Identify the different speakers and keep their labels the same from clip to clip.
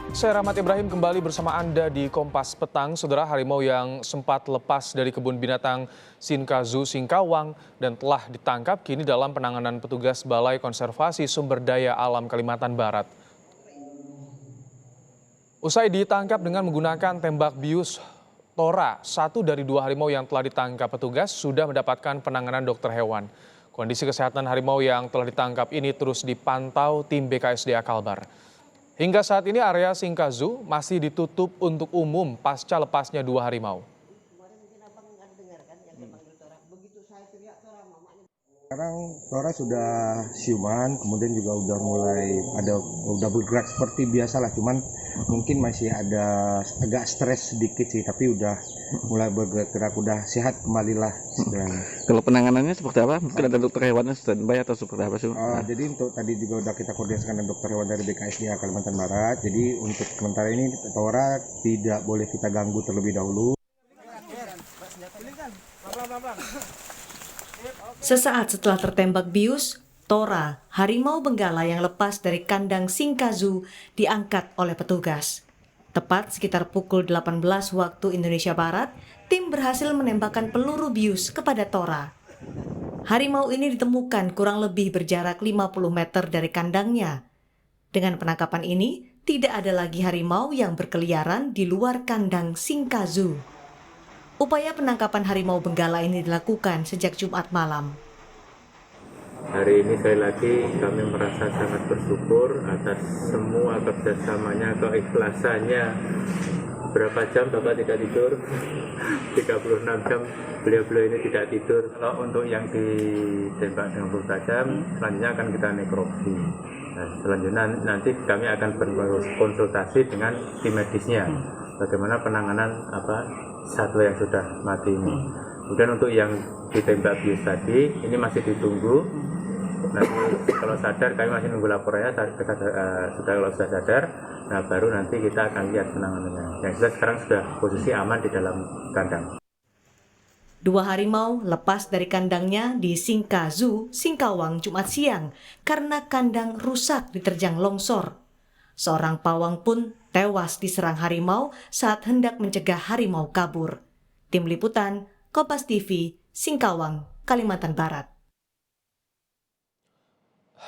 Speaker 1: Saya Rahmat Ibrahim kembali bersama Anda di Kompas Petang. Saudara, harimau yang sempat lepas dari kebun binatang Sinkazu Singkawang dan telah ditangkap kini dalam penanganan petugas Balai Konservasi Sumber Daya Alam Kalimantan Barat. Usai ditangkap dengan menggunakan tembak bius tora, satu dari dua harimau yang telah ditangkap petugas sudah mendapatkan penanganan dokter hewan. Kondisi kesehatan harimau yang telah ditangkap ini terus dipantau tim BKSDA Kalbar. Hingga saat ini area Singkazu masih ditutup untuk umum pasca lepasnya dua harimau.
Speaker 2: Sekarang Tora sudah siuman, kemudian juga udah mulai udah bergerak seperti biasa lah, cuman mungkin masih ada agak stres sedikit sih, tapi udah mulai bergerak, udah sehat kembali lah.
Speaker 3: Kalau penanganannya seperti apa? Mungkin ada dokter hewannya standby atau seperti apa sih?
Speaker 2: Jadi untuk tadi juga udah kita koordinasikan dengan dokter hewan dari BKSDA Kalimantan Barat. Jadi untuk sementara ini Tora tidak boleh kita ganggu terlebih dahulu.
Speaker 4: Sesaat setelah tertembak bius, Tora, harimau benggala yang lepas dari kandang Singkazu, diangkat oleh petugas. Tepat sekitar pukul 18 waktu Indonesia Barat, tim berhasil menembakkan peluru bius kepada Tora. Harimau ini ditemukan kurang lebih berjarak 50 meter dari kandangnya. Dengan penangkapan ini, tidak ada lagi harimau yang berkeliaran di luar kandang Singkazu. Upaya penangkapan harimau benggala ini dilakukan sejak Jumat malam.
Speaker 5: Hari ini sekali lagi kami merasa sangat bersyukur atas semua kerjasamanya, keikhlasannya. Berapa jam Bapak tidak tidur? 36 jam beliau-beliau ini tidak tidur. Kalau untuk yang ditembak dengan peluru tajam, selanjutnya akan kita nekropsi. Nah, selanjutnya nanti kami akan berkonsultasi dengan tim medisnya. Bagaimana penanganan satwa yang sudah mati ini. Kemudian untuk yang ditembak bius tadi, ini masih ditunggu. Nanti kalau sadar, kami masih nunggu laporannya. Kalau sudah sadar, nah baru nanti kita akan lihat penanganannya. Yang jelas sekarang sudah posisi aman di dalam kandang.
Speaker 4: Dua harimau lepas dari kandangnya di Singkazu, Singkawang, Jumat siang karena kandang rusak diterjang longsor. Seorang pawang pun tewas diserang harimau saat hendak mencegah harimau kabur. Tim Liputan, Kompas TV, Singkawang, Kalimantan Barat.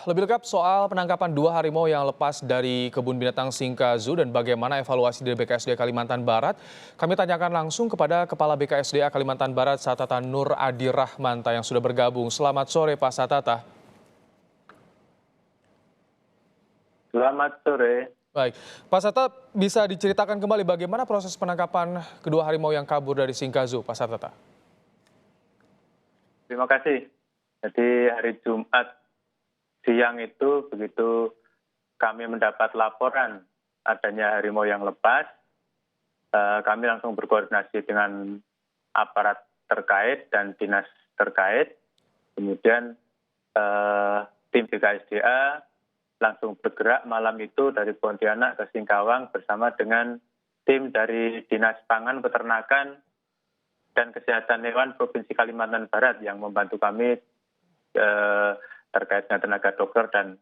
Speaker 1: Lebih lengkap soal penangkapan dua harimau yang lepas dari kebun binatang Singkazu dan bagaimana evaluasi dari BKSDA Kalimantan Barat, kami tanyakan langsung kepada Kepala BKSDA Kalimantan Barat Satata Nur Adi Rahmanta yang sudah bergabung. Selamat sore Pak Satata.
Speaker 5: Selamat sore.
Speaker 1: Baik, Pak Satata bisa diceritakan kembali bagaimana proses penangkapan kedua harimau yang kabur dari Singkazu, Pak Satata?
Speaker 5: Terima kasih. Jadi hari Jumat siang itu begitu kami mendapat laporan adanya harimau yang lepas, kami langsung berkoordinasi dengan aparat terkait dan dinas terkait. Kemudian tim BKSDA langsung bergerak malam itu dari Pontianak ke Singkawang bersama dengan tim dari Dinas Pangan, Peternakan, dan Kesehatan Hewan Provinsi Kalimantan Barat yang membantu kami terkait dengan tenaga dokter dan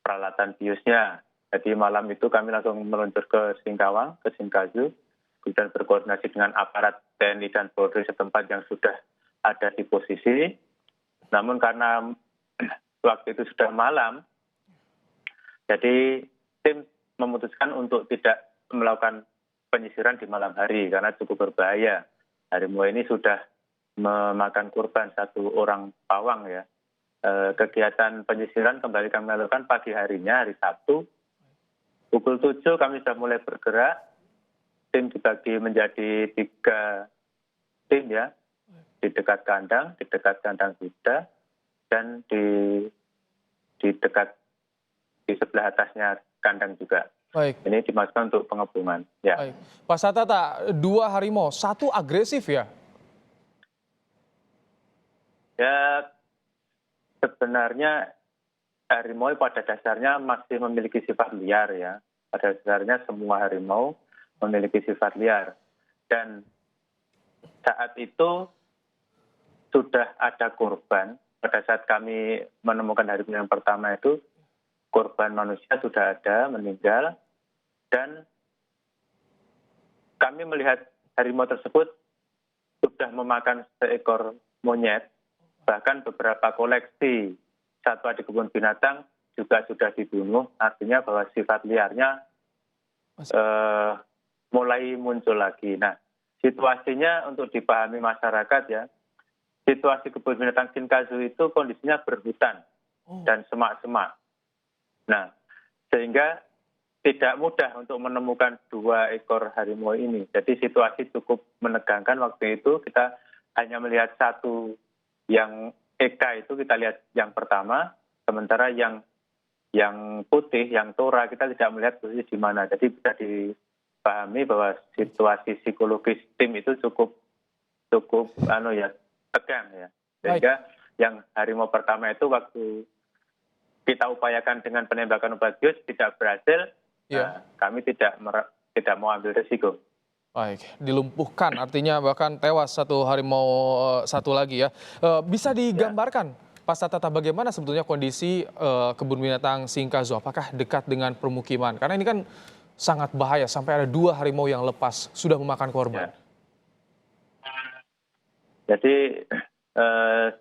Speaker 5: peralatan biusnya. Jadi malam itu kami langsung meluncur ke Singkawang, ke Singkazu, kemudian berkoordinasi dengan aparat TNI dan Polri setempat yang sudah ada di posisi. Namun karena waktu itu sudah malam, jadi tim memutuskan untuk tidak melakukan penyisiran di malam hari karena cukup berbahaya. Harimau ini sudah memakan korban satu orang pawang ya. Kegiatan penyisiran kembali kami lakukan pagi harinya, hari Sabtu. Pukul 7 kami sudah mulai bergerak. Tim dibagi menjadi 3 tim ya. Di dekat kandang kuda, dan di sebelah atasnya kandang juga.
Speaker 1: Baik.
Speaker 5: Ini dimasukkan untuk pengepungan. Ya.
Speaker 1: Baik. Pak Satata, dua harimau, satu agresif ya?
Speaker 5: Ya, sebenarnya harimau pada dasarnya masih memiliki sifat liar ya. Pada dasarnya semua harimau memiliki sifat liar. Dan saat itu sudah ada korban. Pada saat kami menemukan harimau yang pertama itu, korban manusia sudah ada, meninggal. dan kami melihat harimau tersebut sudah memakan seekor monyet, bahkan beberapa koleksi satwa di kebun binatang juga sudah dibunuh, artinya bahwa sifat liarnya mulai muncul lagi. Nah, situasinya untuk dipahami masyarakat ya, situasi kebun binatang Shinkazu itu kondisinya berhutan dan semak-semak. Nah, sehingga tidak mudah untuk menemukan 2 ekor harimau ini. Jadi situasi cukup menegangkan waktu itu. Kita hanya melihat satu yang Eka itu kita lihat yang pertama, sementara yang putih, yang Tora kita tidak melihat posisi di mana. Jadi bisa dipahami bahwa situasi psikologis tim itu cukup tegang ya. Sehingga yang harimau pertama itu waktu kita upayakan dengan penembakan obat bius tidak berhasil. Nah, kami tidak mau ambil risiko.
Speaker 1: Baik, dilumpuhkan artinya bahkan tewas satu harimau satu lagi ya. Bisa digambarkan Pak Satata bagaimana sebetulnya kondisi kebun binatang Shinkazu? Apakah dekat dengan permukiman? Karena ini kan sangat bahaya sampai ada 2 harimau yang lepas sudah memakan korban.
Speaker 5: Jadi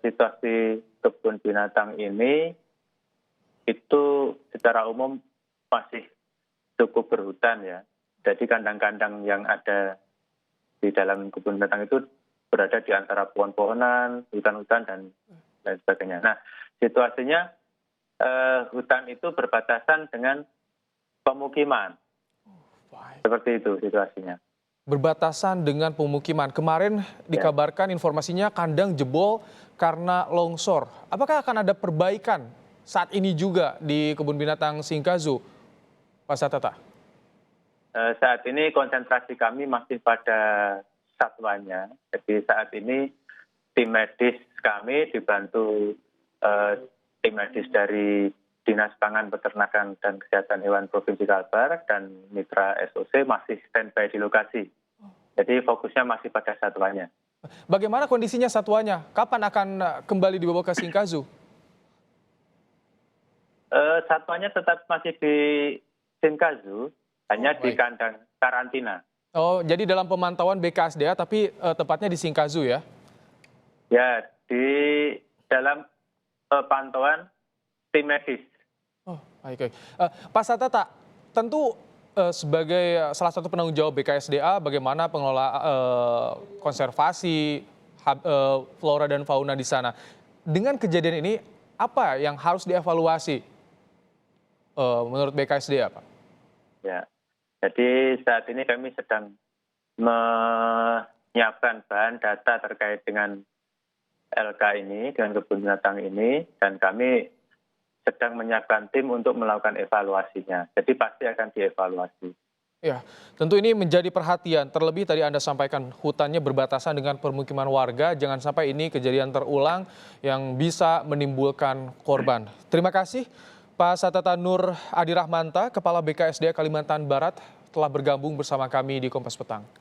Speaker 5: situasi kebun binatang ini itu secara umum masih cukup berhutan ya. Jadi kandang-kandang yang ada di dalam kebun binatang itu berada di antara pohon-pohonan, hutan-hutan dan lain sebagainya. Nah, situasinya hutan itu berbatasan dengan pemukiman. Seperti itu situasinya.
Speaker 1: Berbatasan dengan pemukiman. Kemarin dikabarkan informasinya kandang jebol karena longsor. Apakah akan ada perbaikan saat ini juga di kebun binatang Shinkazu, Pak Satata?
Speaker 5: Saat ini konsentrasi kami masih pada satwanya. Jadi saat ini tim medis kami dibantu tim medis dari Dinas Pangan, Peternakan, dan Kesehatan Hewan Provinsi Kalbar dan mitra SOC masih standby di lokasi. Jadi fokusnya masih pada satwanya.
Speaker 1: Bagaimana kondisinya satwanya? Kapan akan kembali dibawa ke Shinkazu?
Speaker 5: Satwanya tetap masih di Shinkazu, hanya di kandang karantina.
Speaker 1: Oh, jadi dalam pemantauan BKSDA tapi tepatnya di Shinkazu ya?
Speaker 5: Ya, di dalam pantauan tim medis.
Speaker 1: Oh, baik. Pak Satata, tentu sebagai salah satu penanggung jawab BKSDA, bagaimana pengelola konservasi flora dan fauna di sana. Dengan kejadian ini, apa yang harus dievaluasi menurut BKSDA, Pak? Ya.
Speaker 5: Jadi saat ini kami sedang menyiapkan bahan data terkait dengan LK ini, dengan kebun binatang ini, dan kami sedang menyiapkan tim untuk melakukan evaluasinya. Jadi pasti akan dievaluasi.
Speaker 1: Ya, tentu ini menjadi perhatian. Terlebih tadi Anda sampaikan hutannya berbatasan dengan permukiman warga. Jangan sampai ini kejadian terulang yang bisa menimbulkan korban. Terima kasih Pak Satata Nur Adi Rahmanta, Kepala BKSDA Kalimantan Barat, telah bergabung bersama kami di Kompas Petang.